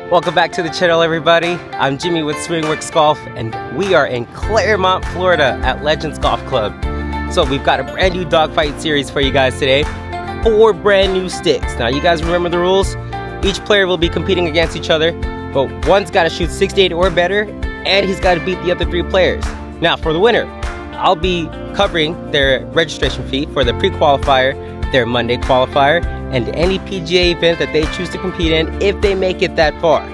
Welcome back to the channel, everybody. I'm Jimmy with Swingworks Golf, and we are in Clermont, Florida at Legends Golf Club. So we've got a brand new Dogfight series for you guys today. 4 brand new sticks. Now you guys remember the rules? Each player will be competing against each other, but one's got to shoot 68 or better, and he's got to beat the other 3 players. Now for the winner, I'll be covering their registration fee for the pre-qualifier, their Monday qualifier, and any PGA event that they choose to compete in if they make it that far.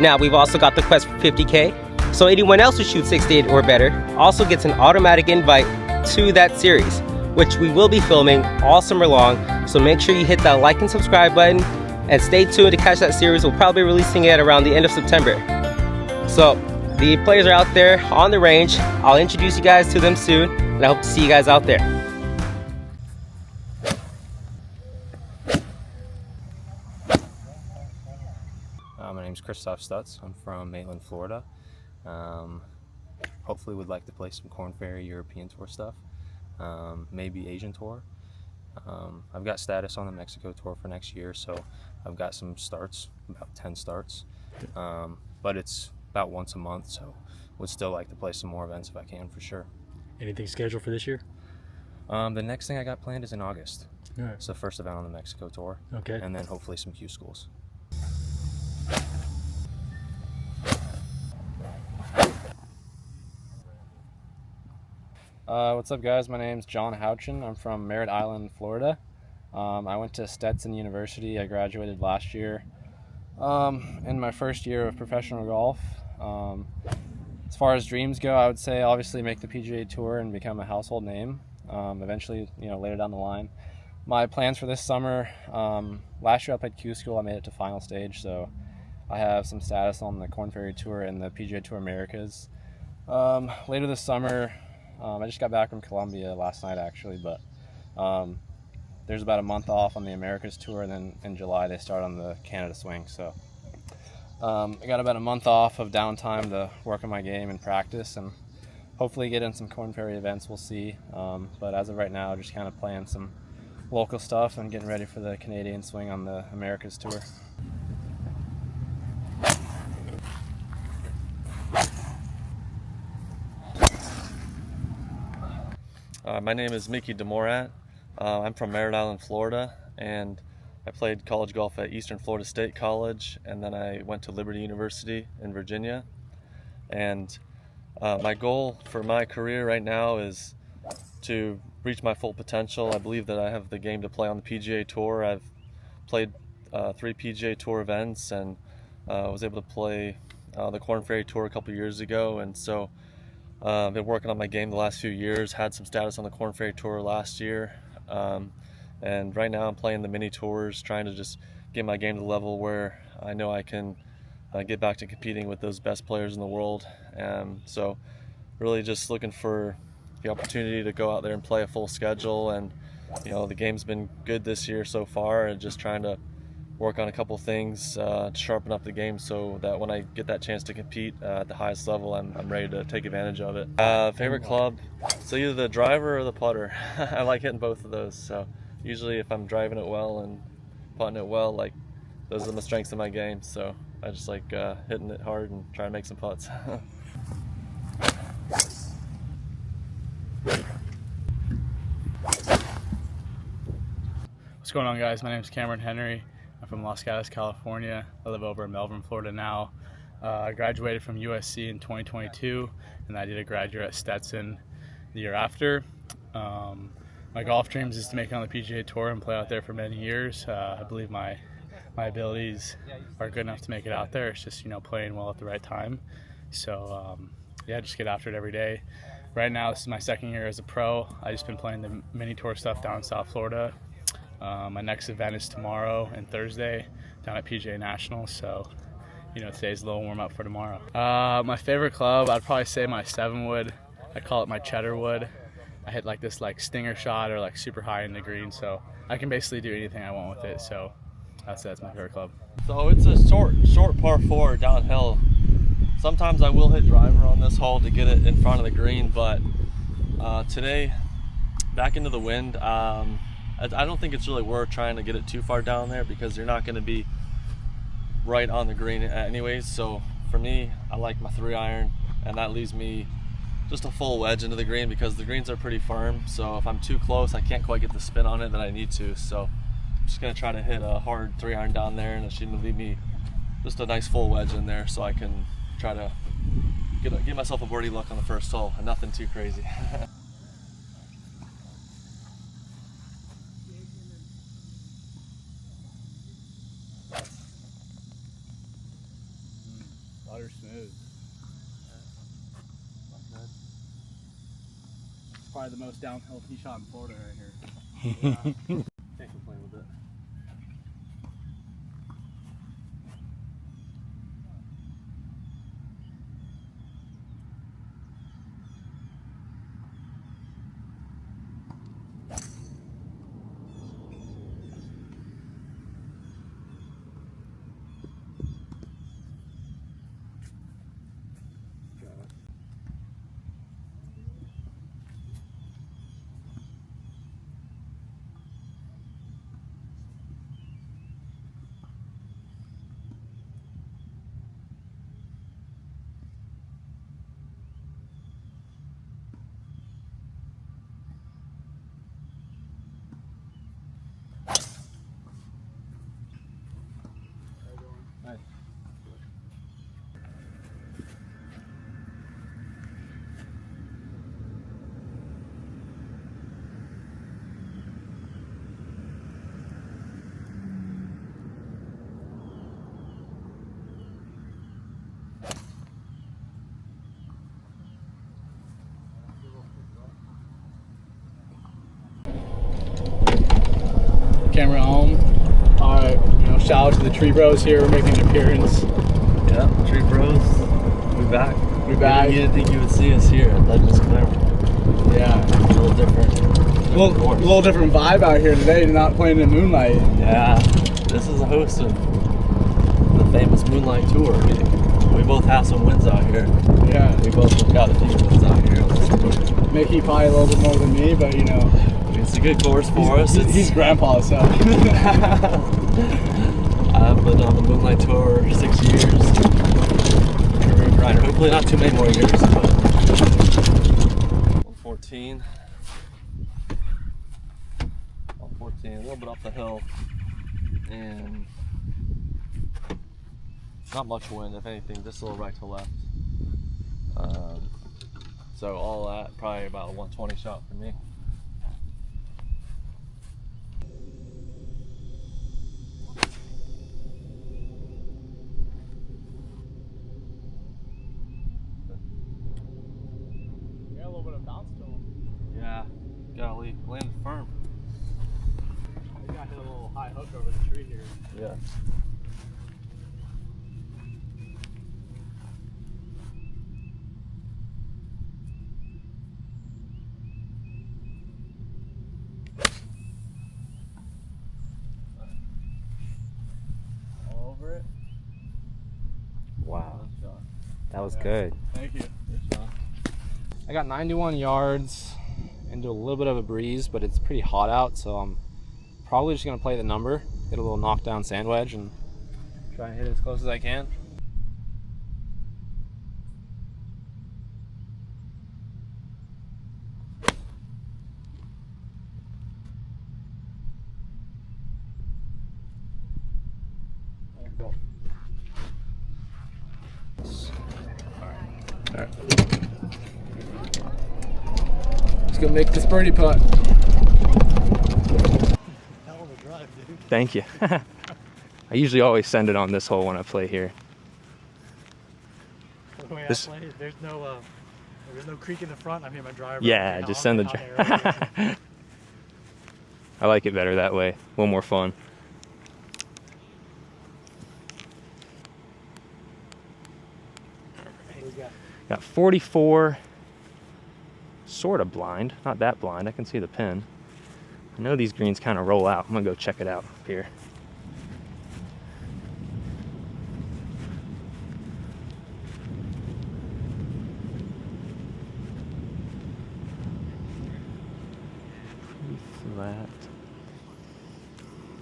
Now we've also got the quest for 50K, so anyone else who shoots 68 or better also gets an automatic invite to that series, which we will be filming all summer long. So make sure you hit that like and subscribe button and stay tuned to catch that series. We'll probably be releasing it around the end of September. So the players are out there on the range. I'll introduce you guys to them soon, and I hope to see you guys out there. My name is Christophe Stutts. I'm from Maitland, Florida. Hopefully would like to play some Korn Ferry European Tour stuff, maybe Asian Tour. I've got status on the Mexico Tour for next year, so I've got some starts, about 10 starts, but it's about once a month, so would still like to play some more events if I can, for sure. Anything scheduled for this year? The next thing I got planned is in August. All right. It's the first event on the Mexico Tour. Okay. And then hopefully some Q schools. What's up, guys? My name's John Houchin. I'm from Merritt Island, Florida. I went to Stetson University. I graduated last year in my first year of professional golf. As far as dreams go, I would say obviously make the PGA Tour and become a household name eventually, later down the line. My plans for this summer, last year I played Q School. I made it to final stage, so I have some status on the Korn Ferry Tour and the PGA Tour Americas. Later this summer, I just got back from Colombia last night, actually, but there's about a month off on the Americas Tour, and then in July they start on the Canada Swing. So I got about a month off of downtime to work on my game and practice, and hopefully get in some Korn Ferry events. We'll see. But as of right now, just kind of playing some local stuff and getting ready for the Canadian Swing on the Americas Tour. My name is Mickey Demorat. I'm from Merritt Island, Florida, and I played college golf at Eastern Florida State College, and then I went to Liberty University in Virginia. And my goal for my career right now is to reach my full potential. I believe that I have the game to play on the PGA Tour. I've played 3 PGA Tour events, and was able to play the Korn Ferry Tour a couple years ago, and so I've been working on my game the last few years, had some status on the Korn Ferry Tour last year, and right now I'm playing the mini tours, trying to just get my game to the level where I know I can get back to competing with those best players in the world. So really just looking for the opportunity to go out there and play a full schedule, and the game's been good this year so far, and just trying to work on a couple things to sharpen up the game so that when I get that chance to compete at the highest level, I'm ready to take advantage of it. Favorite club? So either the driver or the putter. I like hitting both of those. So usually if I'm driving it well and putting it well, like those are the strengths of my game. So I just like hitting it hard and trying to make some putts. What's going on, guys? My name is Cameron Henry. I'm from Los Gatos, California. I live over in Melbourne, Florida now. I graduated from USC in 2022, and I did a graduate at Stetson the year after. My golf dreams is to make it on the PGA Tour and play out there for many years. I believe my abilities are good enough to make it out there. It's just playing well at the right time. So yeah, just get after it every day. Right now, this is my second year as a pro. I just been playing the mini tour stuff down in South Florida. My next event is tomorrow and Thursday down at PGA National, so today's a little warm up for tomorrow. My favorite club, I'd probably say my 7-wood. I call it my cheddar wood. I hit like this stinger shot or super high in the green, so I can basically do anything I want with it. So that's my favorite club. So it's a short par 4 downhill. Sometimes I will hit driver on this hole to get it in front of the green, but today back into the wind. I don't think it's really worth trying to get it too far down there, because you're not going to be right on the green anyways. So for me, I like my 3-iron, and that leaves me just a full wedge into the green because the greens are pretty firm. So if I'm too close, I can't quite get the spin on it that I need to. So I'm just gonna try to hit a hard 3-iron down there, and it should leave me just a nice full wedge in there, so I can try to get myself a birdie look on the first hole, and nothing too crazy. Water smooth. Probably the most downhill tee shot in Florida right here. Yeah. Can't complain with it. Nice. Camera home. Alright, shout out to the Tree Bros here. We're making an appearance. Yeah, Tree Bros. We back. We back. You didn't think you would see us here at Legends Clermont. Yeah. A little different. A little different vibe out here today, not playing in the moonlight. Yeah, this is a host of the famous Moonlight Tour. We both have some wins out here. Yeah. We both have got a few wins out here on this tour. Mickey probably a little bit more than me, but It's a good course for us. He's grandpa, so. I've been on the Moonlight Tour 6 years. Career grinder. Hopefully not too many more years, but 114. 114, a little bit up the hill. And not much wind, if anything, just a little right to left. So all that, probably about a 120 shot for me. Yeah, a little bit of bounce to him. Yeah, gotta land firm. He got hit a little high hook over the tree here. Yeah. All over it. Wow, Good shot. that was good. Thank you. Good shot. I got 91 yards into a little bit of a breeze, but it's pretty hot out, so I'm probably just going to play the number, hit a little knockdown sand wedge, and try and hit it as close as I can. Let's go make this birdie putt. Hell of a drive, dude. Thank you. I usually always send it on this hole when I play here. The way This- I play, there's no creek in the front. I'm hitting my driver. Yeah, just send the driver. I like it better that way. A little more fun. Got 44, sort of blind, not that blind. I can see the pin. I know these greens kind of roll out. I'm gonna go check it out up here. Pretty flat.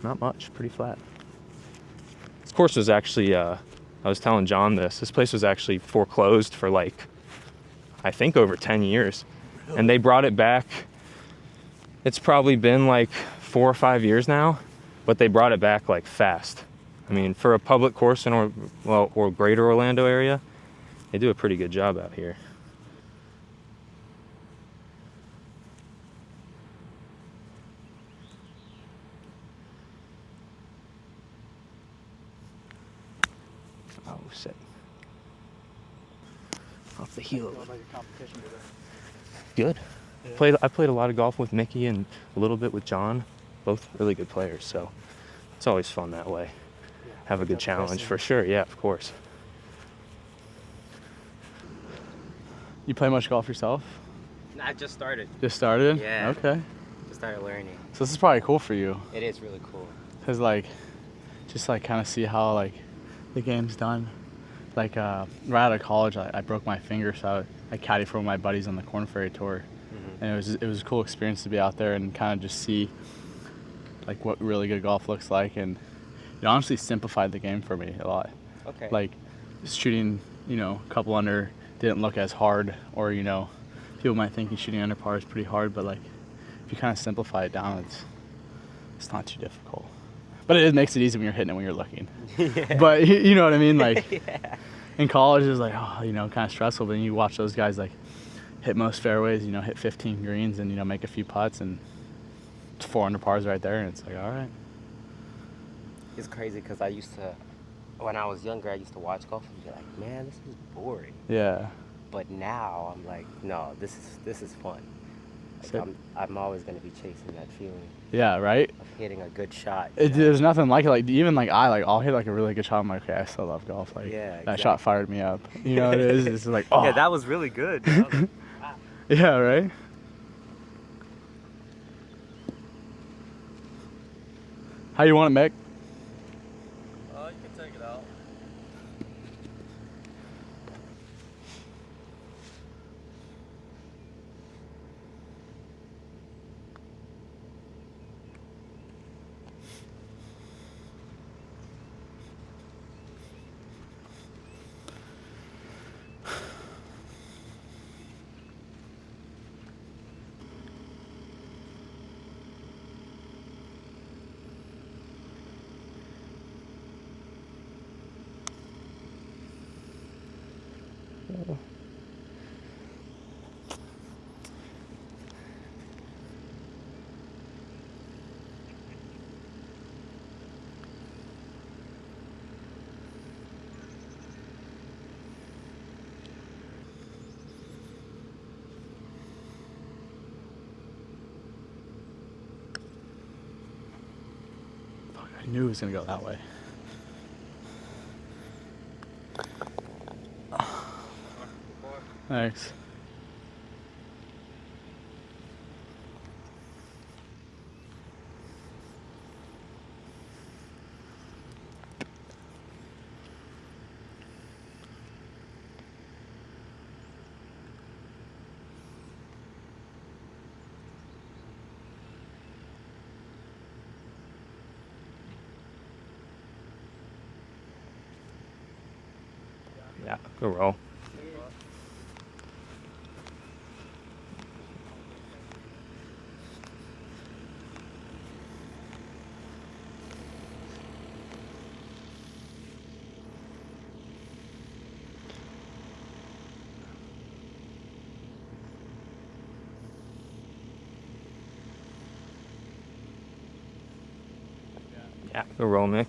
Not much, pretty flat. This course was actually, I was telling John this place was actually foreclosed for like, I think over 10 years. And they brought it back. It's probably been like 4 or 5 years now, but they brought it back like fast. I mean, for a public course in or greater Orlando area, they do a pretty good job out here. Oh, shit. Off the heel. Good. Yeah. I played a lot of golf with Mickey and a little bit with John. Both really good players, so it's always fun that way. Have a good challenge for sure. Yeah, of course. You play much golf yourself? I just started. Just started? Yeah. Okay. Just started learning. So this is probably cool for you. It is really cool. Cause like, just like kind of see how like the game's done. Like right out of college, I broke my finger, so I caddied for one of my buddies on the Corn Ferry Tour, and it was a cool experience to be out there and kind of just see like what really good golf looks like, and it honestly simplified the game for me a lot. Okay. Like shooting, a couple under didn't look as hard, or people might think shooting under par is pretty hard, but like if you kind of simplify it down, it's not too difficult. But it makes it easy when you're hitting it when you're looking. Yeah. But you know what I mean? Like Yeah. in college, it's like, kind of stressful. But then you watch those guys like hit most fairways, hit 15 greens and, make a few putts, and it's 4 under pars right there. And it's like, all right. It's crazy because when I was younger, I used to watch golf and be like, man, this is boring. Yeah. But now I'm like, no, this is fun. Like, I'm always going to be chasing that feeling Yeah, right? of hitting a good shot. There's nothing like it. Like, even like I'll hit like a really good shot. I'm like, okay, I still love golf. Like, Yeah, that exactly. shot fired me up. You know what it is? It's like, oh. Yeah, that was really good. I was like, wow. Yeah, right? How you want it, Mick? You can take it out. I knew it was gonna go that way. Thanks. Yeah, good roll. Yeah, good roll, Mick.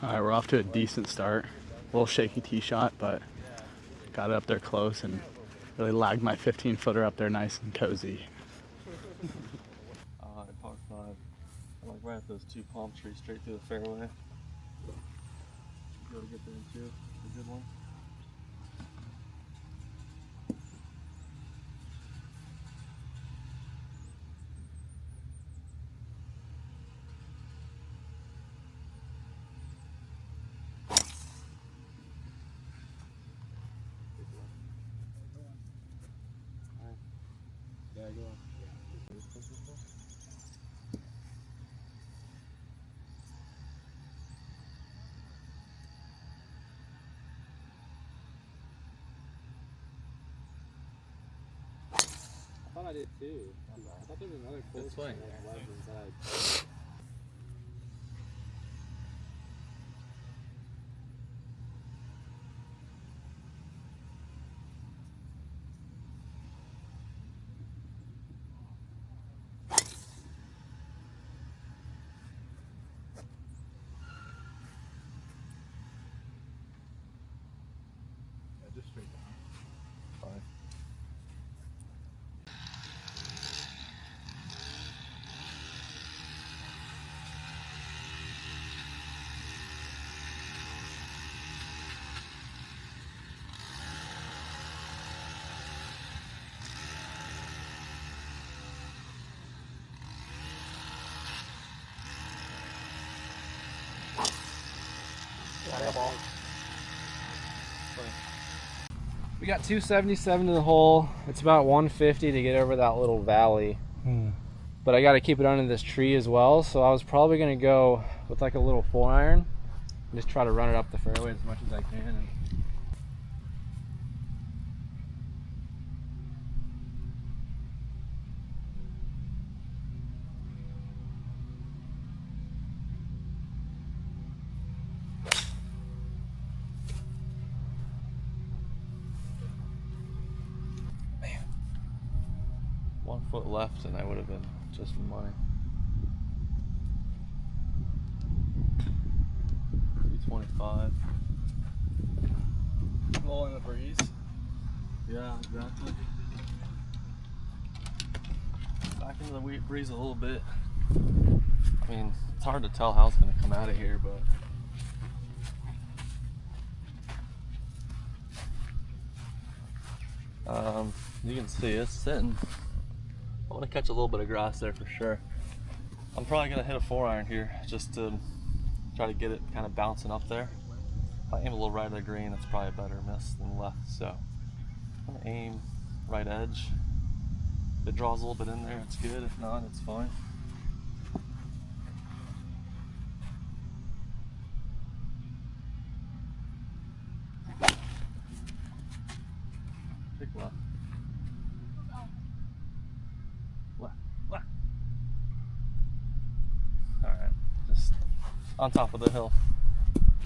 All right, we're off to a decent start. A little shaky tee shot, but got it up there close and really lagged my 15-footer up there nice and cozy. At par 5, I'm like right at those 2 palm trees straight through the fairway. Be able to get there in 2. It's a good one. Yeah, go on. I thought I did too. I thought there was another course. Good swing. Just straight down. Fine. We got 277 to the hole. It's about 150 to get over that little valley. But I got to keep it under this tree as well. So I was probably going to go with like a little 4-iron. Just try to run it up the fairway as much as I can. And Man. 1 foot left and I would have been just money. 225. Blowing the breeze. Yeah, exactly. Back into the wheat breeze a little bit. I mean, it's hard to tell how it's going to come out of here, but you can see it's sitting. I want to catch a little bit of grass there for sure. I'm probably going to hit a 4-iron here just to try to get it kind of bouncing up there. If I aim a little right of the green, that's probably a better miss than left. So I'm going to aim right edge. If it draws a little bit in there, it's good. If not, it's fine. Pick left. Left. Alright, just on top of the hill.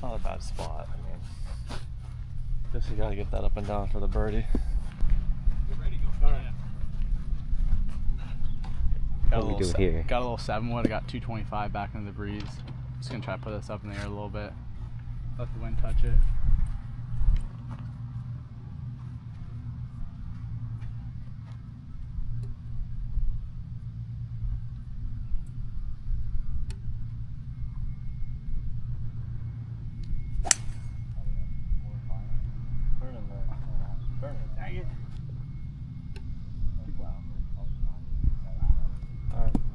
Not a bad spot. I mean, guess you gotta get that up and down for the birdie. Got What we do here? Got a little 7-wood. I got 225 back into the breeze. Just gonna try to put this up in the air a little bit. Let the wind touch it. Dang it.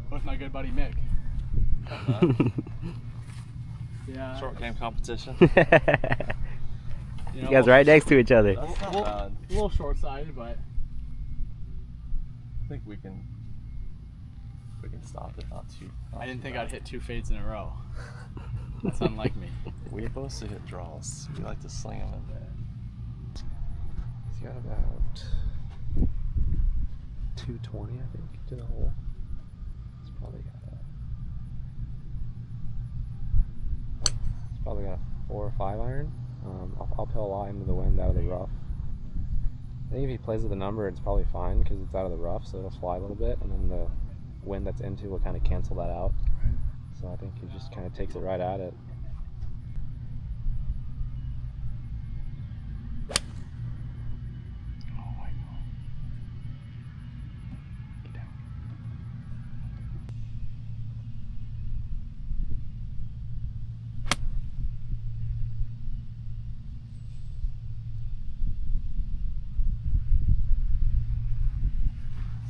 With my good buddy Mick. Yeah. Short game competition. You know, guys right next to each other. That's not Well- bad. A little short-sighted, but I think we can stop it. Not I didn't too think bad. I'd hit 2 fades in a row. That's unlike me. We're supposed to hit draws. We like to sling them in there. He's got about 220, I think, to the hole. He's probably got a 4 or 5 iron. Uphill lie into the wind out of the rough. I think if he plays with the number, it's probably fine because it's out of the rough, so it'll fly a little bit, and then the wind that's into will kind of cancel that out. So I think he just kind of takes it right at it.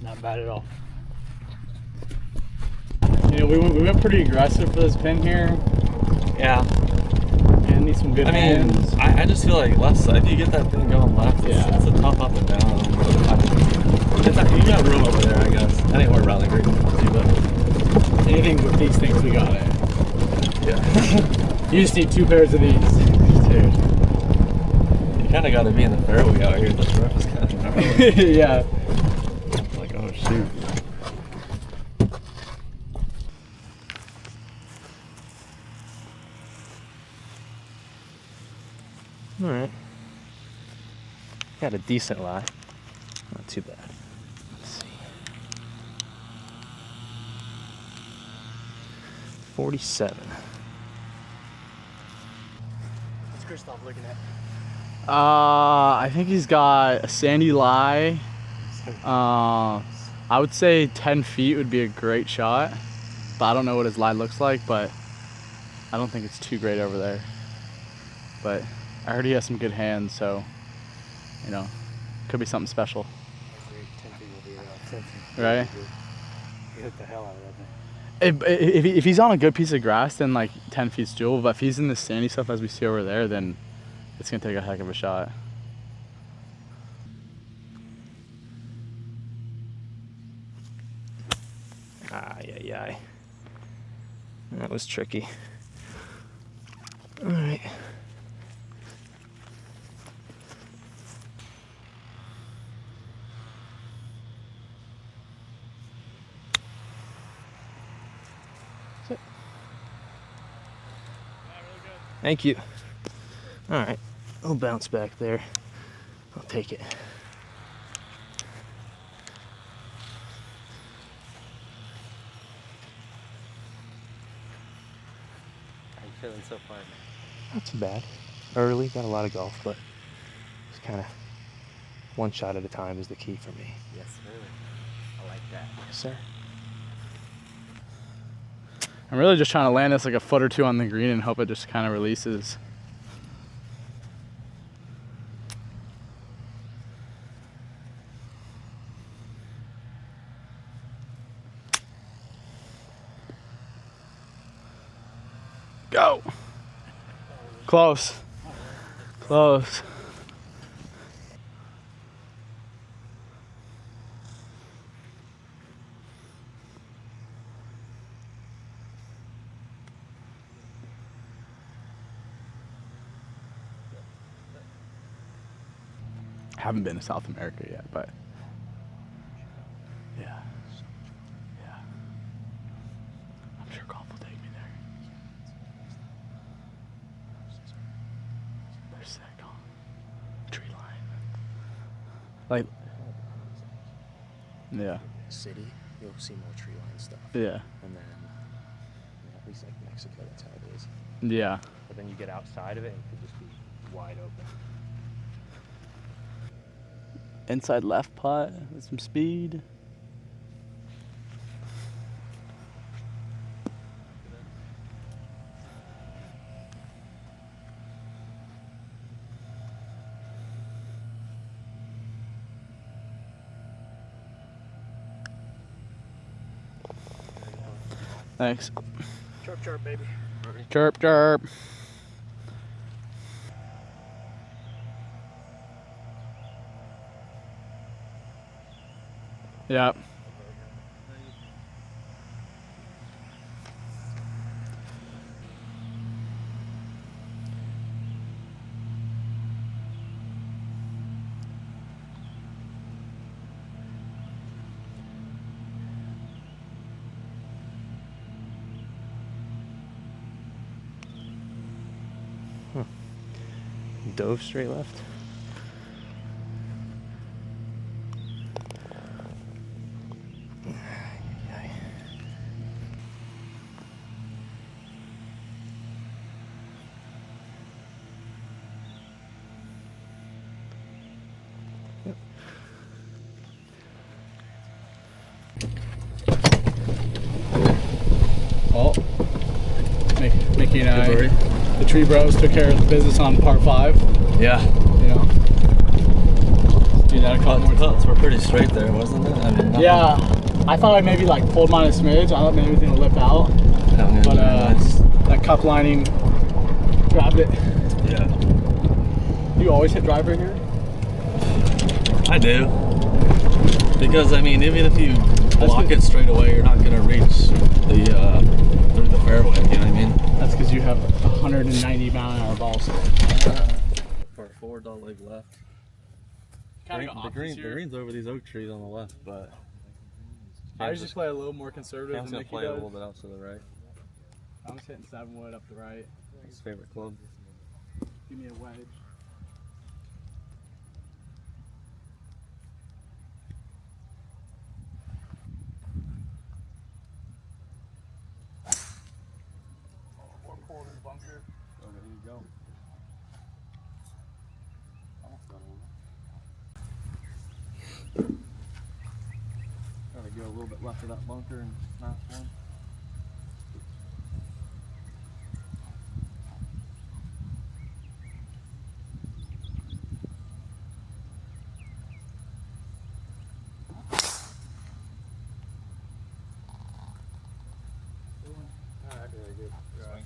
Not bad at all. You know, we went pretty aggressive for this pin here. Yeah. And need some good hands. I just feel like left side, if you get that thing going left, it's a tough up and down. You got room over there, I guess. That ain't where Rally Creek is, but Anything with these things, we got it. yeah. You just need 2 pairs of these. Dude. You kind of got to be in the fairway out here. This rough is kind of gnarly. Yeah. Like, oh shoot. All right. Got a decent lie. Not too bad. Let's see. 47. What's Christophe looking at? I think he's got a sandy lie. I would say 10 feet would be a great shot, but I don't know what his lie looks like, but I don't think it's too great over there. But I heard he has some good hands, so, you know, could be something special. 10 feet will be 10 feet. Right? You hit the hell out of that thing. If he's on a good piece of grass, then like 10 feet's doable, but if he's in the sandy stuff as we see over there, then it's going to take a heck of a shot. Yeah. That was tricky. All right. Thank you. All right, I'll bounce back there. I'll take it. How you feeling so far? Not too bad. Early, got a lot of golf, but it's kind of one shot at a time is the key for me. Yes, sir. I like that. Yes, sir. I'm really just trying to land this like a foot or two on the green and hope it just kind of releases. Go! Close. Close. Haven't been to South America yet, but yeah. I'm sure golf will take me there. They're sick, huh? Tree line. Like, yeah. City, you'll see more tree line stuff. Yeah. And then, at least like Mexico, that's how it is. Yeah. But then you get outside of it and it could just be wide open. Inside left putt with some speed. Thanks. Chirp, chirp, baby. Chirp, chirp. Yeah. Dove straight left. Oh, Mickey and I, the Tree Bros, took care of the business on par 5. Yeah. You know, see that a couple more times. Putts were pretty straight there, wasn't it? I mean, Yeah, I thought I maybe like pulled mine a smidge. I thought maybe it was gonna lip out, but nice. that cup lining grabbed it. Yeah, You always hit driver here? I do. Because I mean, even if you block it straight away, you're not gonna reach the through the fairway. You know what I mean? That's because you have 190-mile-an-hour balls. For a 4 dog leg left. The The green's over these oak trees on the left, but I usually play a little more conservative Cam's than gonna Nicky play a does. little bit out to the right. I'm just hitting 7-wood up the right. His favorite club. Give me a wedge. Bunker. Oh, there you go. Almost got over. Try to go a little bit left of that bunker and smash one. Alright, very good. Swing.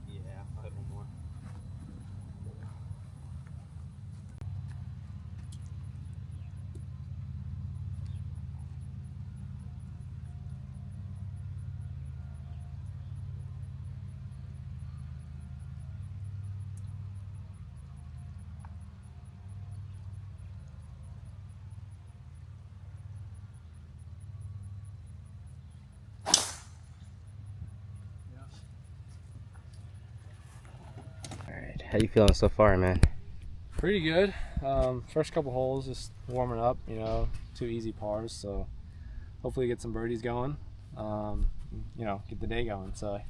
Yeah, I had one more. Alright, how you feeling so far, man? Pretty good. First couple holes just warming up, you know, 2 easy pars, so hopefully get some birdies going, you know, get the day going. So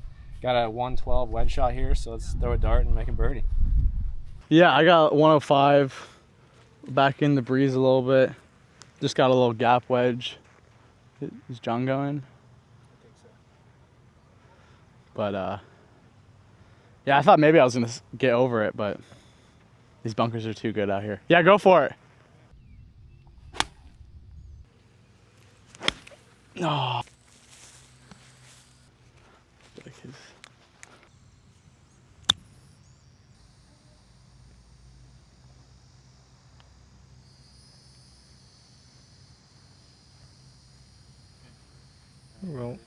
got a 112 wedge shot here, so let's throw a dart and make a birdie. Yeah, I got 105 back in the breeze a little bit. Just got a little gap wedge. Is John going? I think so. But yeah, I thought maybe I was gonna get over it, but these bunkers are too good out here. Yeah, go for it. Oh. Well,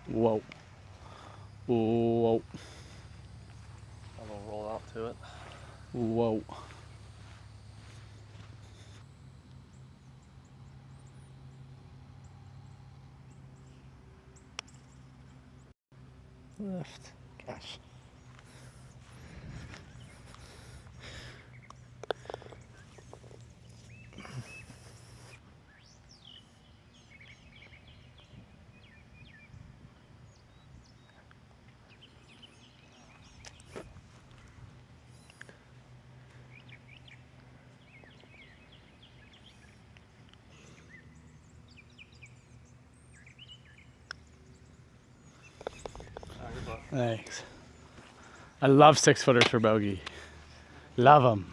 Whoa. Whoa. I'm gonna roll out to it. Whoa. left. Gosh. Thanks. I love 6-footers for bogey. Love them.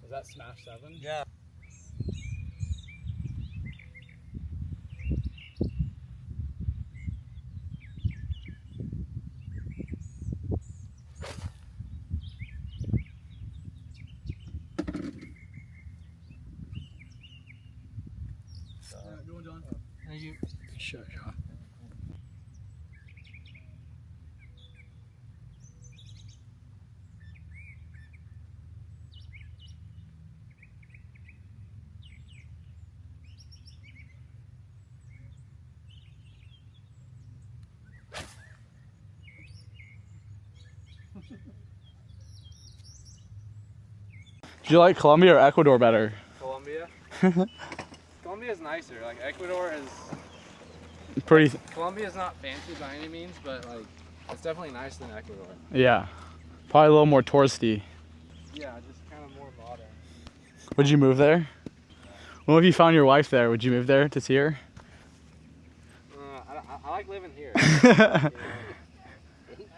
Is that smash 7? Yeah. Go on, John. Thank you. Sure, John. Do you like Colombia or Ecuador better? Colombia. Colombia is nicer. Like Ecuador is. Pretty. Colombia is not fancy by any means, but like it's definitely nicer than Ecuador. Yeah. Probably a little more touristy. Yeah, just kind of more modern. Would you move there? Well, if you found your wife there, would you move there to see her? I like living here. Not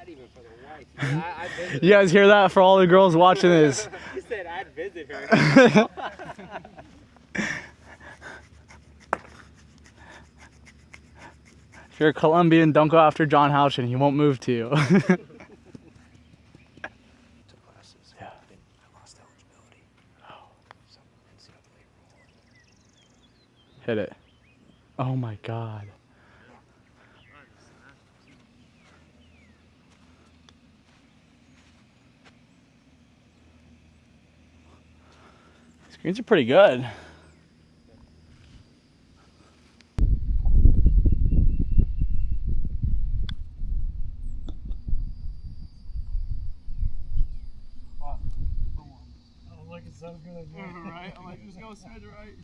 even for the wife. I'd visit You guys hear that for all the girls watching this? He said I'd visit her. If you're a Colombian, don't go after John Houchin. He won't move to you. To classes. Yeah. I lost eligibility. Oh. Some NCAA rule. Hit it. Oh my God. Screens are pretty good. I don't like it so good. Right? I'm like, just go smidge right.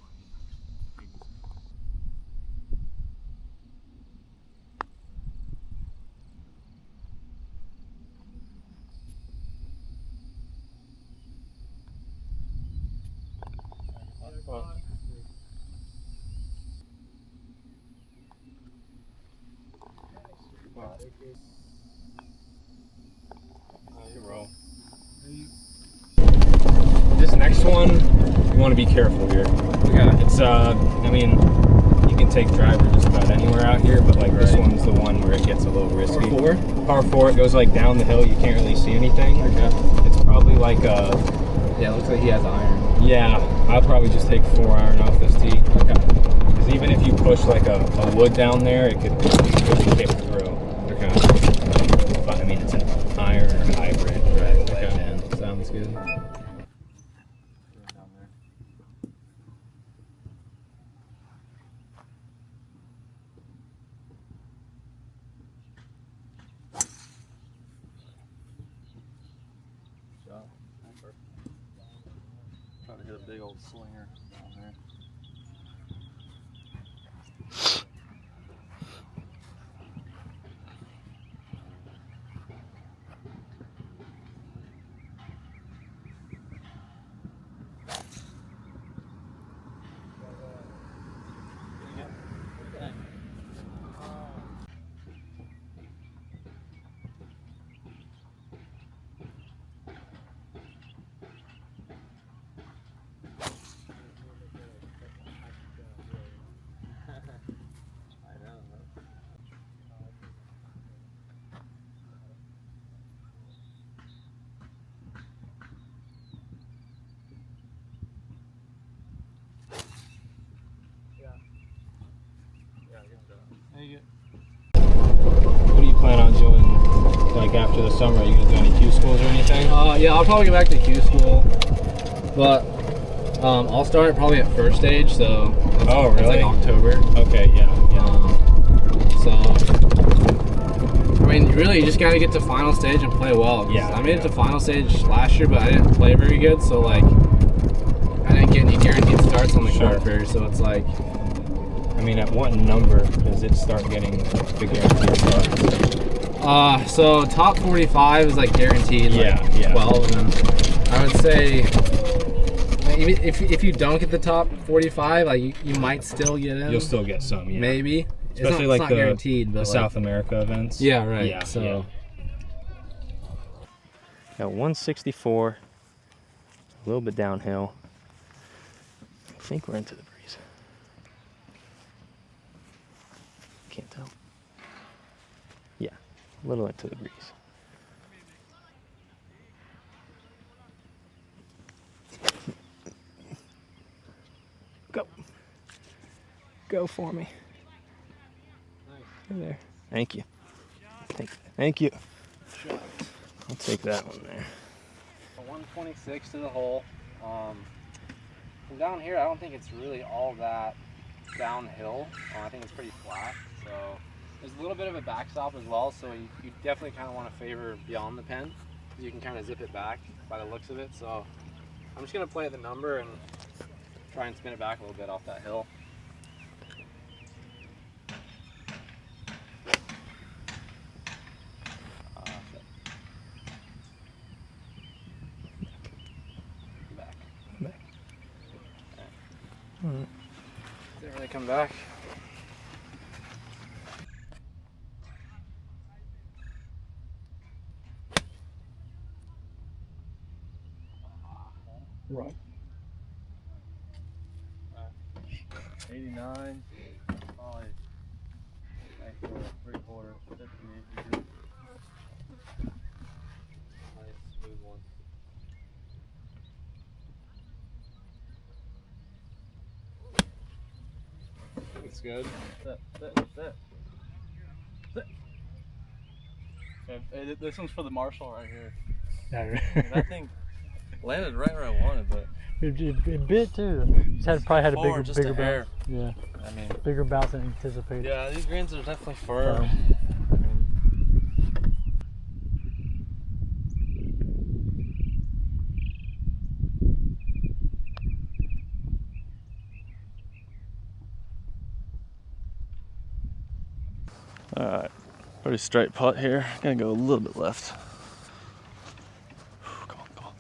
This next one, you want to be careful here. Okay. It's I mean, you can take driver just about anywhere out here, but like this one's the one where it gets a little risky. Par 4, it goes like down the hill, you can't really see anything. Okay. It's probably like Yeah, it looks like he has iron. yeah, I'll probably just take 4 iron off this tee. Okay. Because even if you push like a wood down there, it could kick through. Okay. But I mean, it's an iron or hybrid. Right. Okay. Okay. Sounds good. Trying to hit a big old slinger down there. What do you plan on doing like after the summer? Are you gonna do any Q schools or anything? Yeah, I'll probably get back to Q school, but I'll start probably at first stage. So Oh, it's really? like October. Okay, yeah. So I mean, really, you just gotta get to final stage and play well. 'Cause Yeah, I made it to final stage last year, but I didn't play very good. So like, I didn't get any guaranteed starts on the Sure. court fair. So it's like, I mean, at what number does it start getting the guaranteed starts? So top 45 is like guaranteed. Yeah, like yeah. 12, and then I would say even if you don't get the top 45, like you might still get in. You'll still get some, yeah. Maybe. Especially it's like not the guaranteed, but the South America events. Yeah, right. Yeah, So. yeah. Got 164, a little bit downhill. I think we're into the breeze. Can't tell. Yeah, a little into the breeze. Go. Go for me. Nice. There. Thank you. Thank you. I'll take that one there. 126 to the hole. From down here, I don't think it's really all that downhill. I think it's pretty flat. So there's a little bit of a backstop as well. So you definitely kind of want to favor beyond the pin. You can kind of zip it back by the looks of it. So I'm just gonna play the number and try and spin it back a little bit off that hill. Didn't really come back. Right. 89, probably 3/4, 58 degrees. Nice, smooth one. That's good. Yeah, this one's for the marshal right here. That thing landed right where I wanted, but It bit too. Probably had a forward, bigger, just bigger a hair. bounce. Yeah, I mean, bigger bounce than anticipated. yeah, these greens are definitely firm. Alright, pretty straight putt here. Gonna go a little bit left. Come on, come on.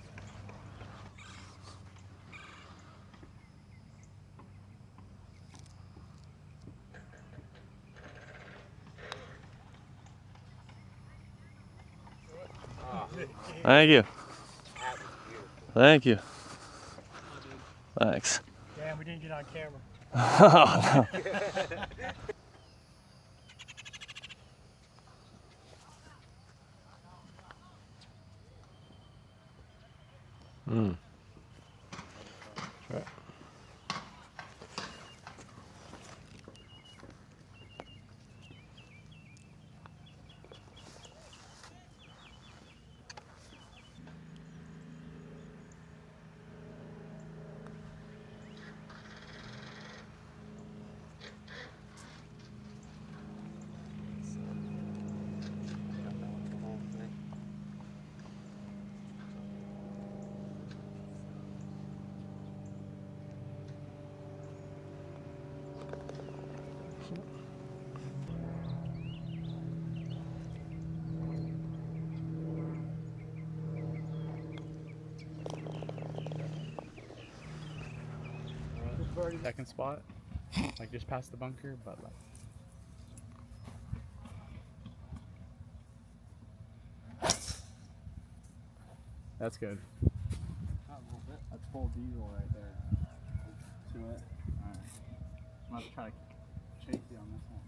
Thank you. Thank you. Thanks. Damn, we didn't get on camera. Oh, no. Right. Second spot, like just past the bunker, but like. That's good. That's full diesel right there. To it. Alright. I'm gonna try to chase you on this one.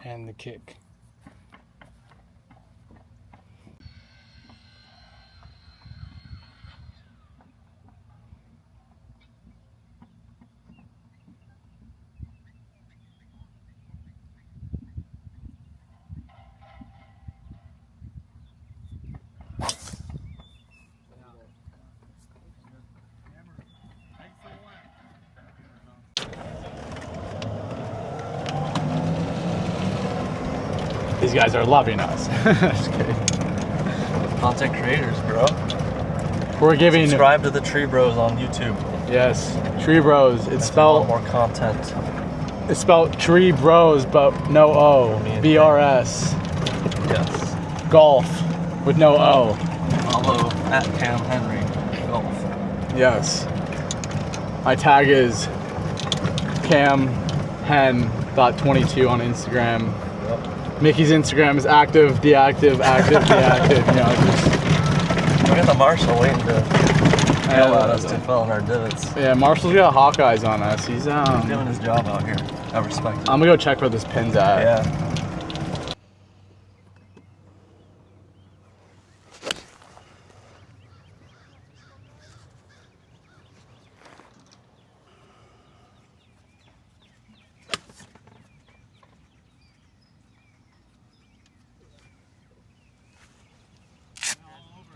And the kick. guys are loving us. Just kidding. Content creators, bro. We're giving. Subscribe to the Tree Bros on YouTube. Yes, Tree Bros. It's There's spelled. more content. It's spelled Tree Bros, but no O. BRS. Yes. Golf with no O. Follow at Cam Henry Golf. Yes. My tag is camhen.22 on Instagram. Yep. Mickey's Instagram is active, deactive, active, deactive. You know, just. We got the Marshall waiting to yell at us to fill in our divots. Yeah, Marshall's got Hawkeyes on us. He's doing his job out here. I respect it. I'm gonna go check where this pin's at. Yeah.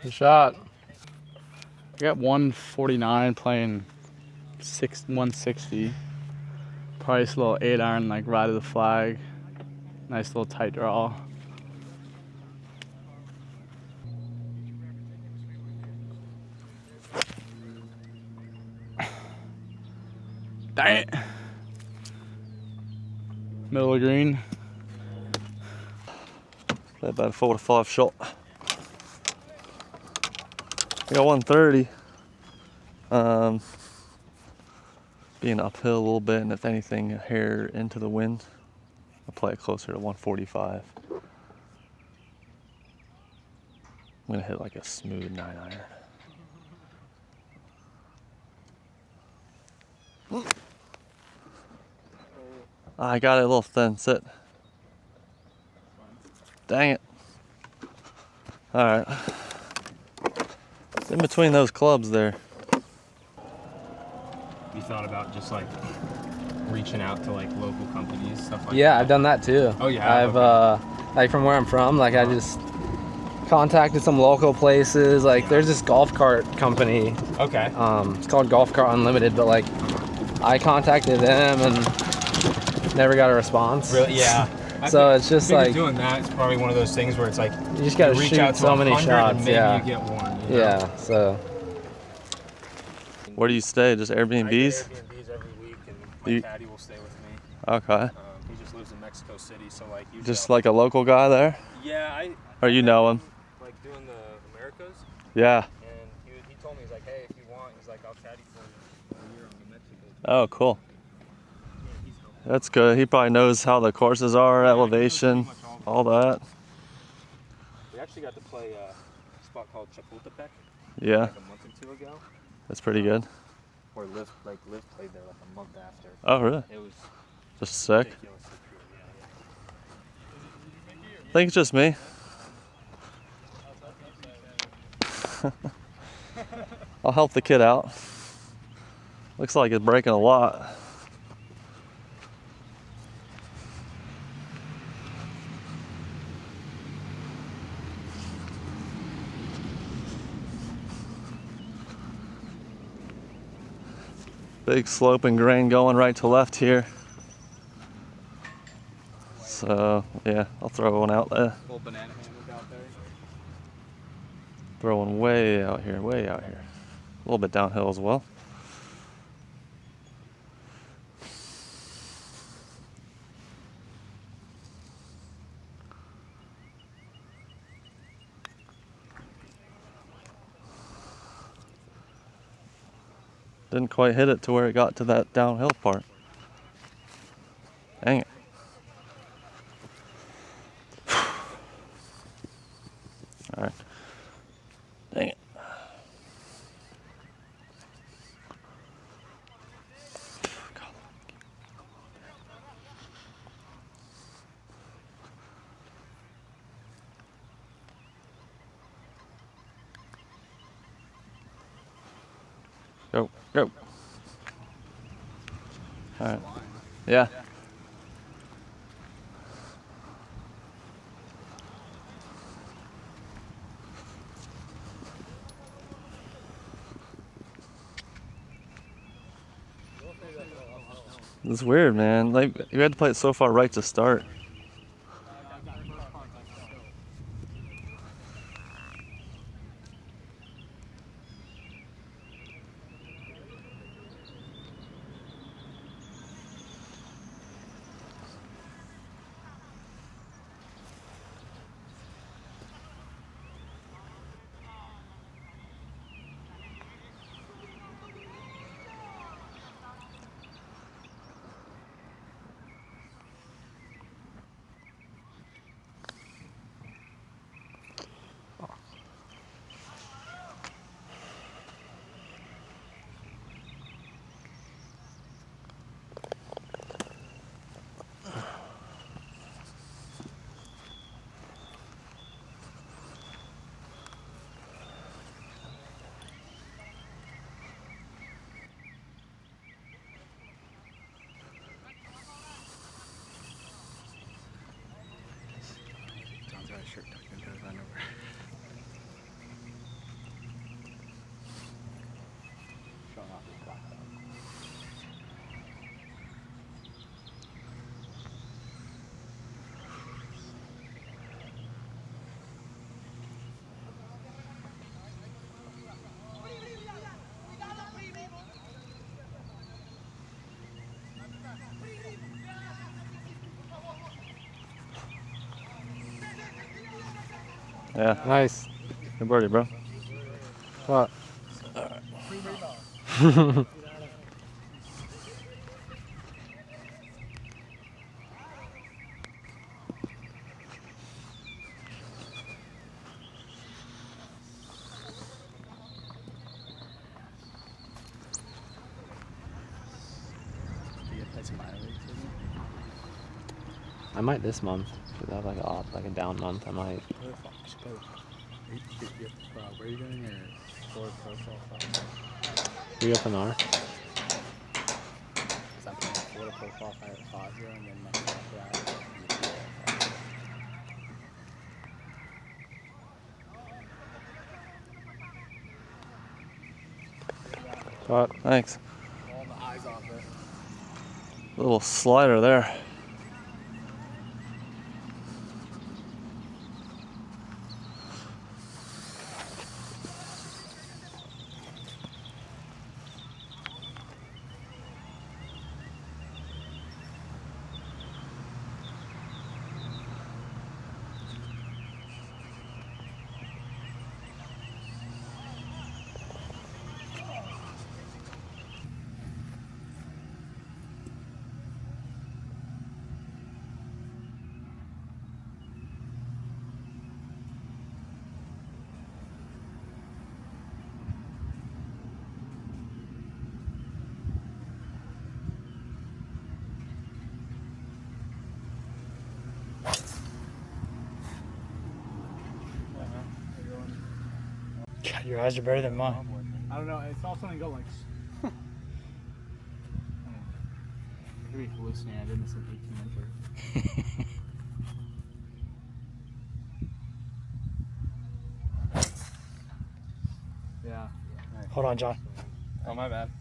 Good shot. I got 149 playing 160. Price little 8-iron, like right of the flag. Nice little tight draw. Dang it. Middle of green. Play about a 4 to 5 shot. I got 130. Being uphill a little bit, and if anything, a hair into the wind, I'll play it closer to 145. I'm gonna hit like a smooth 9-iron. I got it a little thin. Sit. Dang it. All right. It's in between those clubs there. You thought about just like reaching out to like local companies, stuff like that? Yeah, I've done that too. Oh, you have? I've like from where I'm from, like I just contacted some local places. Like there's this golf cart company. Okay. It's called Golf Cart Unlimited, but like I contacted them and never got a response. Really? Yeah. So it's just like doing that. It's probably one of those things where it's like you just gotta reach shoot out to so many 100 shots. and maybe Yeah. you get one. You know? Yeah. So. Where do you stay? Just Airbnbs? I get Airbnbs every week, and my caddy will stay with me. Okay. He just lives in Mexico City, so like usually Just like a local guy there? yeah, Or you know him? like doing the Americas, Yeah. and he told me, he's like, hey, if you want, he's like, I'll caddy for you a year on the Mexico. Oh, cool. That's good. He probably knows how the courses are, elevation, all that. We actually got to play a spot called Chapultepec Yeah, like a month or two ago. that's pretty good. Or Liv played there like a month after. Oh, really? It was Just sick. ridiculously cool. Yeah. I think it's just me. I'll help the kid out. Looks like it's breaking a lot. Big sloping grain going right to left here. So yeah, I'll throw one out there. Little banana hammock out there. Throw one way out here, way out here. A little bit downhill as well. Didn't quite hit it to where it got to that downhill part. Dang it. All right. Dang it. Go, go. All right. Yeah. It's weird, man. Like you had to play it so far right to start. Yeah. Nice. Good birdie, bro. What? Do you play some minor leagues with me? I might this month. If I have like a down month, I might. Play the fall. You should play the fall. Where are you going? Or Florida Profile 5? You up an R? Because I'm playing Florida Profile 5 at 5 here, and then next after that, What? Thanks. all the eyes off it. Little slider there. God, your eyes are better than mine. I don't know. I saw something go like. I could be hallucinating. I did miss an 18-incher. Yeah. Hold on, John. Oh, my bad.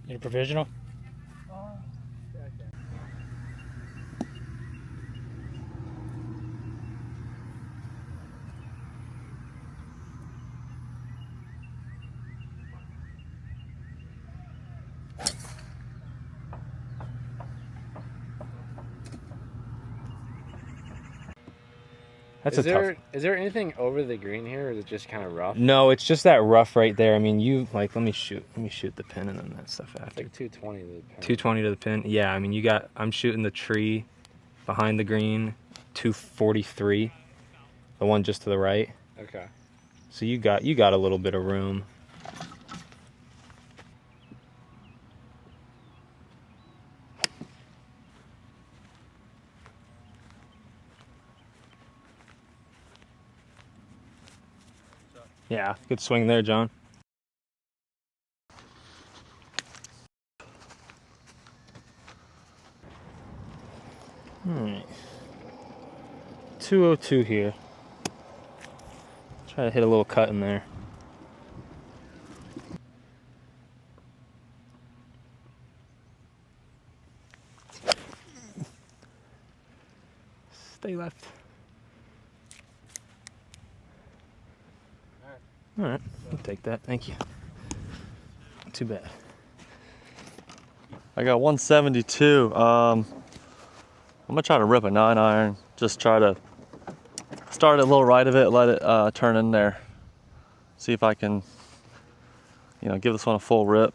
Need a provisional? That's Is a tough. there anything over the green here, or is it just kind of rough? No, it's just that rough right there. I mean, you like let me shoot the pin and then that stuff It's after. like 220 to the pin. 220 to the pin. Yeah, I mean, you got. I'm shooting the tree behind the green, 243. The one just to the right. Okay. So you got a little bit of room. Yeah, good swing there, John. All right. 202 here. Try to hit a little cut in there. Stay left. All right, I'll take that. Thank you. Not too bad. I got 172. I'm gonna try to rip a 9-iron. Just try to start a little right of it, let it turn in there. See if I can, give this one a full rip.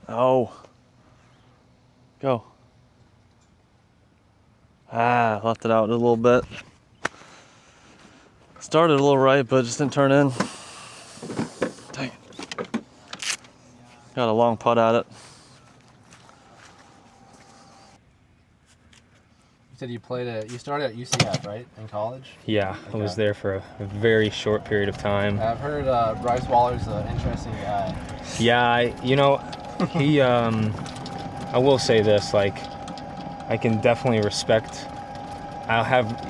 Oh. Go. Left it out a little bit. Started a little right, but just didn't turn in. Dang it. Got a long putt at it. said you started at UCF, right, in college? Yeah, I was there for a very short period of time. I've heard Bryce Waller's an interesting guy. Yeah, he, I will say this, like, I can definitely respect,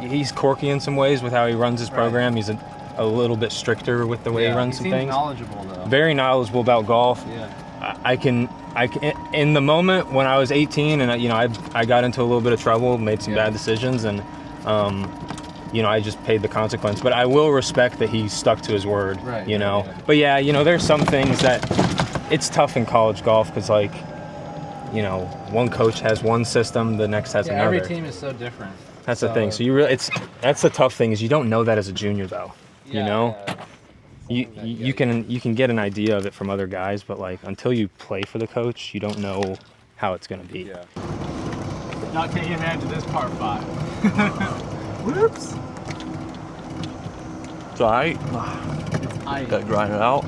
he's quirky in some ways with how he runs his program. He's a little bit stricter with the way he runs some things. He seems knowledgeable, though. Very knowledgeable about golf. Yeah. I can, in the moment when I was 18 and I got into a little bit of trouble, made some bad decisions, and I just paid the consequence. But I will respect that he stuck to his word. Right. Yeah. But yeah, there's some things that it's tough in college golf because one coach has one system, the next has another. Every team is so different. That's the thing. So that's the tough thing is you don't know that as a junior though. You can get an idea of it from other guys, but like until you play for the coach, you don't know how it's gonna be. Yeah. Not taking advantage of this par 5. Whoops. It's alright. Gotta grind it out.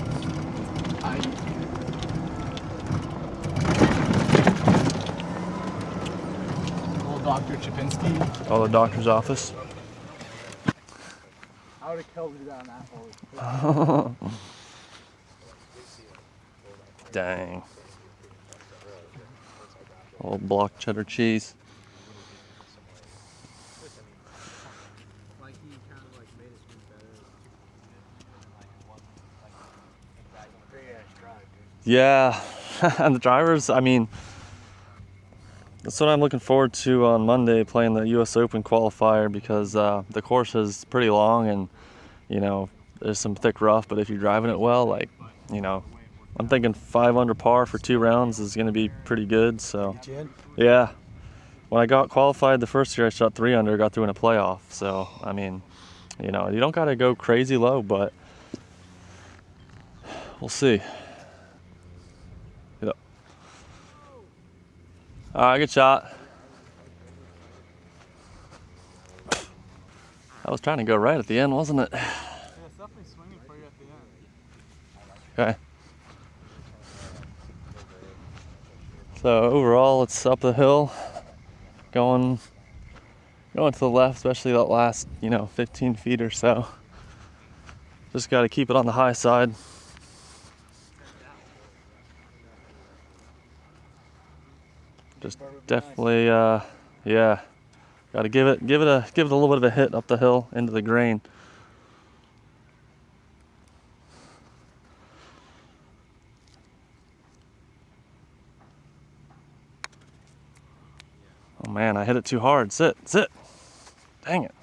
Little Dr. Chapinski. Call the doctor's office. I would have killed you down that hole. Dang. Old block cheddar cheese. Yeah, and the drivers, I mean, that's what I'm looking forward to on Monday, playing the US Open qualifier, because the course is pretty long and, there's some thick rough, but if you're driving it well, I'm thinking 5 under par for 2 rounds is going to be pretty good. So, yeah. When I got qualified the first year, I shot 3 under, got through in a playoff. So, I mean, you don't got to go crazy low, but we'll see. All right, good shot. I was trying to go right at the end, wasn't it? Yeah, it's definitely swinging for you at the end. Okay. So overall, it's up the hill, going to the left, especially that last, 15 feet or so. Just got to keep it on the high side. Just definitely, yeah. Got to give it a little bit of a hit up the hill into the grain. Oh man, I hit it too hard. Sit. Dang it.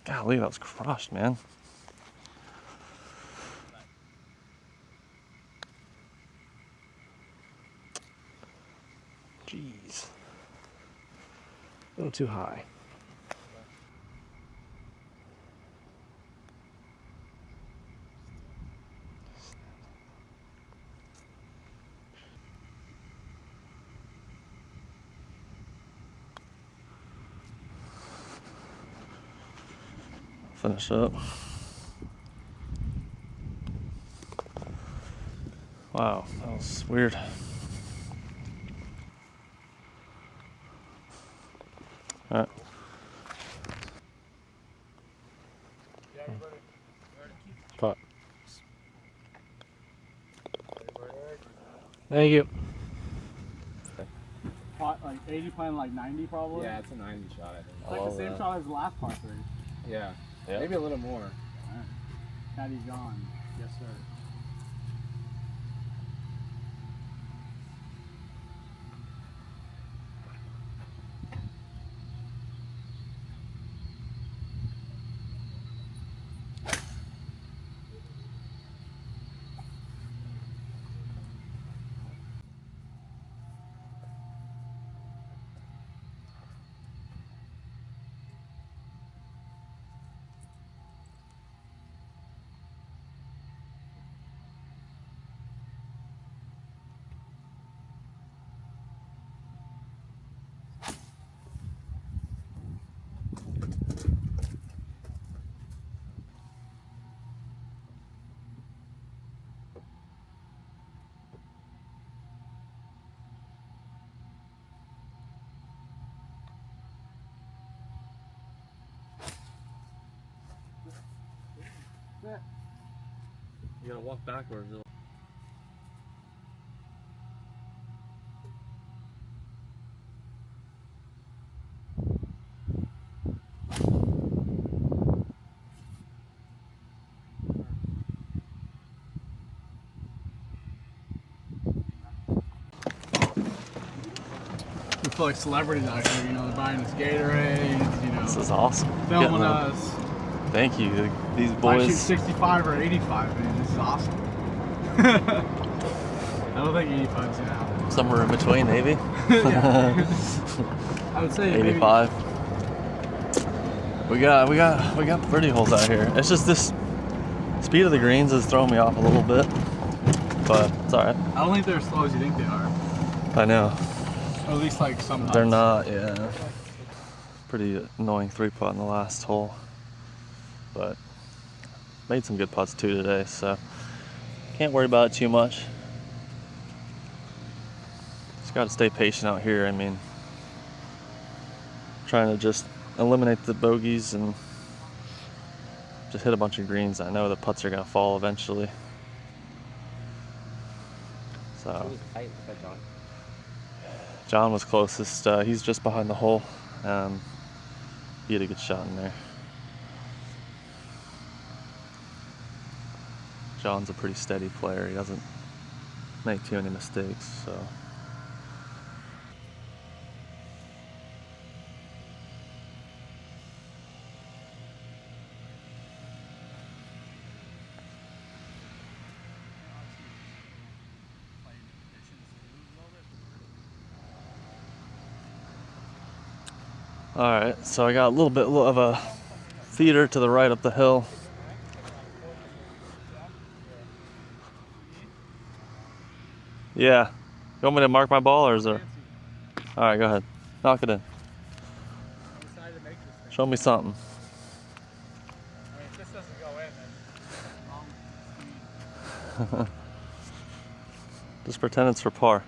Golly, that was crushed, man. Jeez. A little too high. Finish up. Wow, that was weird. All right. Putt. Thank you. Like 80 playing like 90 probably? Yeah, it's a 90 shot, I think. It's like the same shot as the last par 3. Yeah. Yeah. Maybe a little more. Alright. Caddy John. Yes, sir. walk backwards. We feel like celebrities out here, you know, they're buying us Gatorades, you know. This is awesome. Filming Getting them. us. Thank you. These If I shoot boys. 65 or 85, man, this is awesome. I don't think 85's gonna happen. Somewhere in between, maybe. I would say maybe 85. We got birdie holes out here. It's just this speed of the greens is throwing me off a little bit, but it's all right. I don't think they're as slow as you think they are. I know. Or at least like some They're nuts. not. Yeah. Pretty annoying 3-putt in the last hole, but made some good putts too today, so can't worry about it too much. Just got to stay patient out here. I mean, trying to just eliminate the bogeys and just hit a bunch of greens. I know the putts are gonna fall eventually. So John was closest. He's just behind the hole. He had a good shot in there. John's a pretty steady player. He doesn't make too many mistakes, so. All right, so I got a little bit of a feeder to the right up the hill. Yeah. You want me to mark my ball, or is there? All right, go ahead. Knock it in. Show me something. If this doesn't go in, then Just pretend it's for par.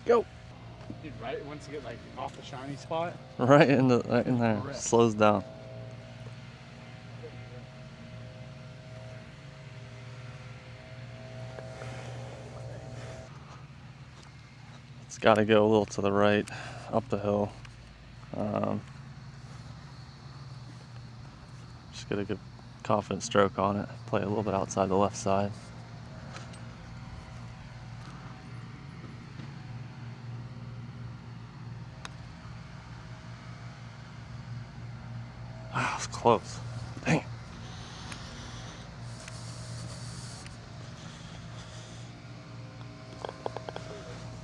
Go. dude, right once you get like off the shiny spot. Right in there. Slows down. It's got to go a little to the right, up the hill. Just get a good confident stroke on it. Play a little bit outside the left side. Wow, it's close. Dang it.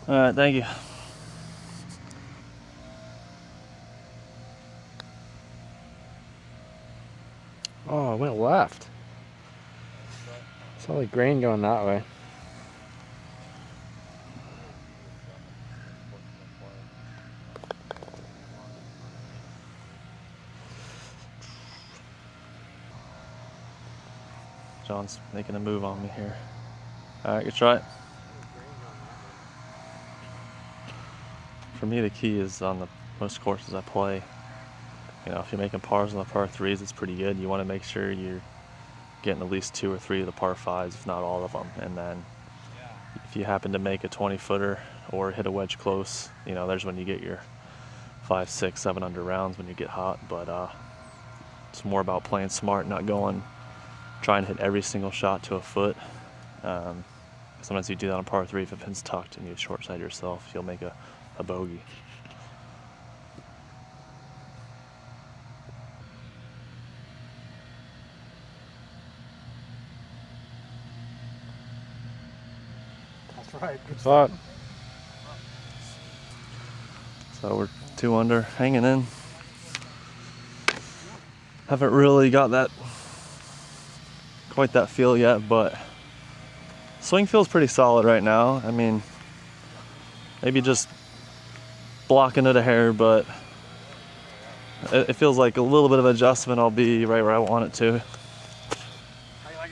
All right, thank you. Oh, I went left. Saw the grain going that way. John's making a move on me here. All right, good try. For me, the key is on the most courses I play. You know, if you're making pars on the par threes, it's pretty good. You want to make sure you're getting at least 2 or 3 of the par fives, if not all of them. And then if you happen to make a 20-footer or hit a wedge close, you know, there's when you get your 5, 6, 7 under rounds when you get hot. But it's more about playing smart, not trying to hit every single shot to a foot. Sometimes you do that on par 3, if a pin's tucked and you short side yourself, you'll make a bogey. That's right. Good Spot. So we're 2 under, hanging in. Haven't really got quite that feel yet, but swing feels pretty solid right now. I mean, maybe just blocking it a hair, but it feels like a little bit of adjustment. I'll be right where I want it to. How you like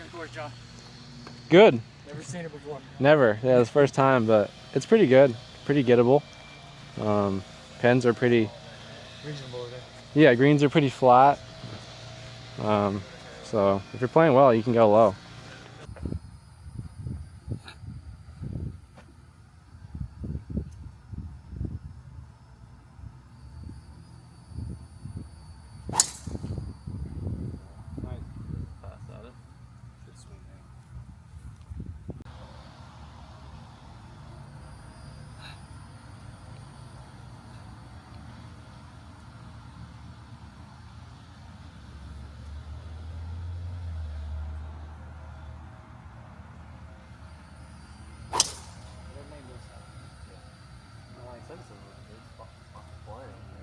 Good. Never seen it before. Never. Yeah, it's the first time, but it's pretty good. Pretty gettable. Pins are pretty. Reasonable over there. Yeah, greens are pretty flat. So if you're playing well, you can go low.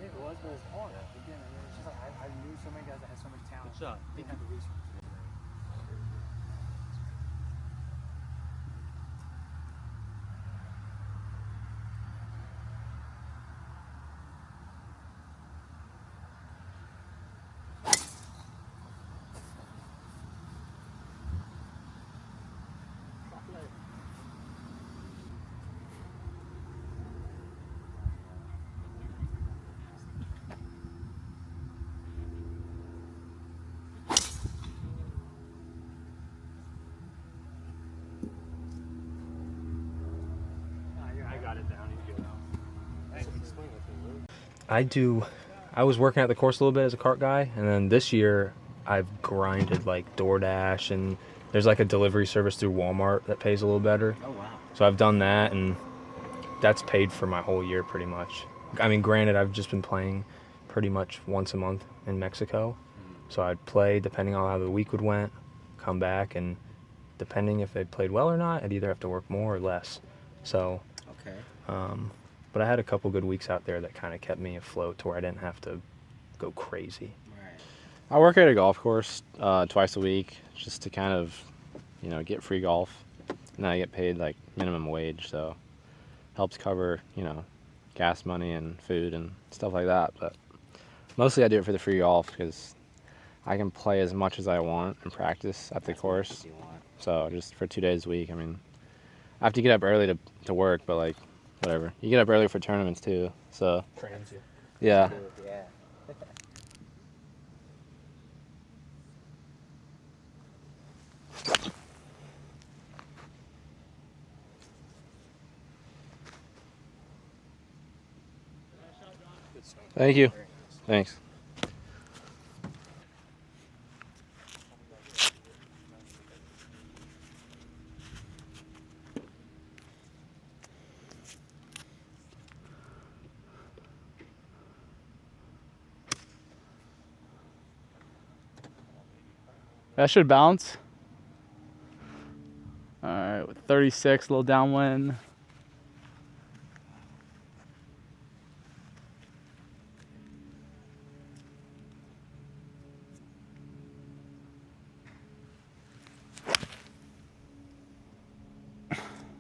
It was, but it's hard. Again, it's just like I knew so many guys that had so much talent. Good shot. Didn't have the resources. I was working at the course a little bit as a cart guy, and then this year I've grinded like DoorDash, and there's like a delivery service through Walmart that pays a little better. Oh, wow. So I've done that, and that's paid for my whole year pretty much. I mean, granted, I've just been playing pretty much once a month in Mexico. So I'd play depending on how the week would went, come back, and depending if they played well or not, I'd either have to work more or less. So, Okay. but I had a couple good weeks out there that kind of kept me afloat to where I didn't have to go crazy. Right. I work at a golf course twice a week just to kind of, get free golf. And I get paid like minimum wage, so helps cover, gas money and food and stuff like that. But mostly I do it for the free golf because I can play as much as I want and practice at the course. So just for 2 days a week, I mean, I have to get up early to work, but like, whatever. You get up early for tournaments too, so. Trains you. Yeah. Yeah. Thank you. Thanks. That should bounce. All right, with 36, a little downwind.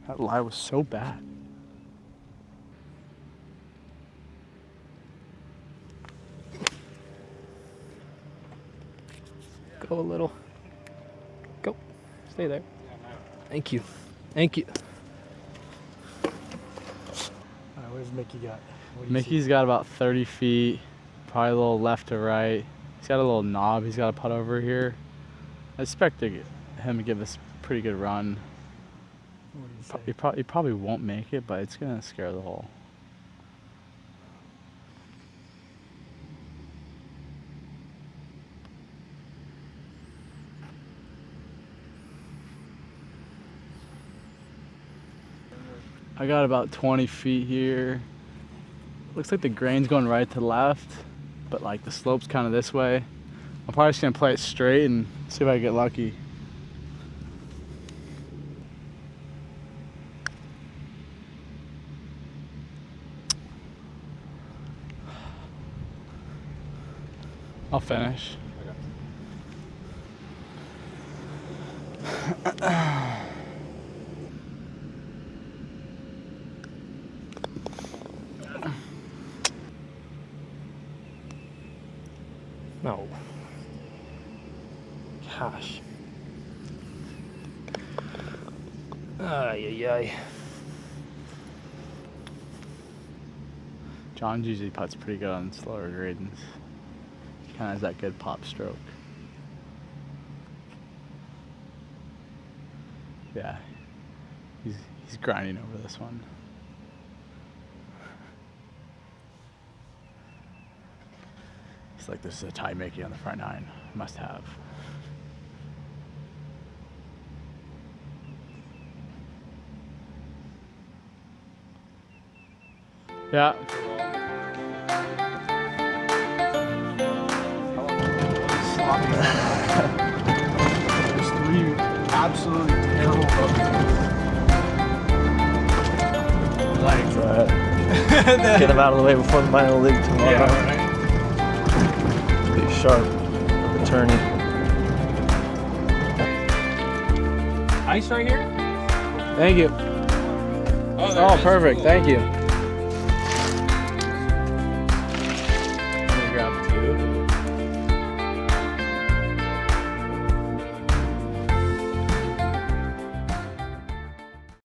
That lie was so bad. Go a little. Go. Stay there. Thank you. Thank you. All right, what does Mickey got? Mickey's got about 30 feet, probably a little left to right. He's got a little knob he's got to putt over here. I expect him to give us a pretty good run. He probably won't make it, but it's going to scare the hole. I got about 20 feet here. Looks like the grain's going right to left, but like the slope's kind of this way. I'm probably just gonna play it straight and see if I get lucky. I'll finish. No. Gosh. Ay, ay, ay. John usually putts pretty good on slower gradings. He kind of has that good pop stroke. Yeah, he's grinding over this one. He's like, this is a tie making on the front nine. Must have. Yeah. There's 3 absolutely terrible bogeys. Get him out of the way before the minor league tomorrow. Yeah, right. Be sharp, attorney. Ice right here? Thank you. Oh, Oh, perfect. Thank you.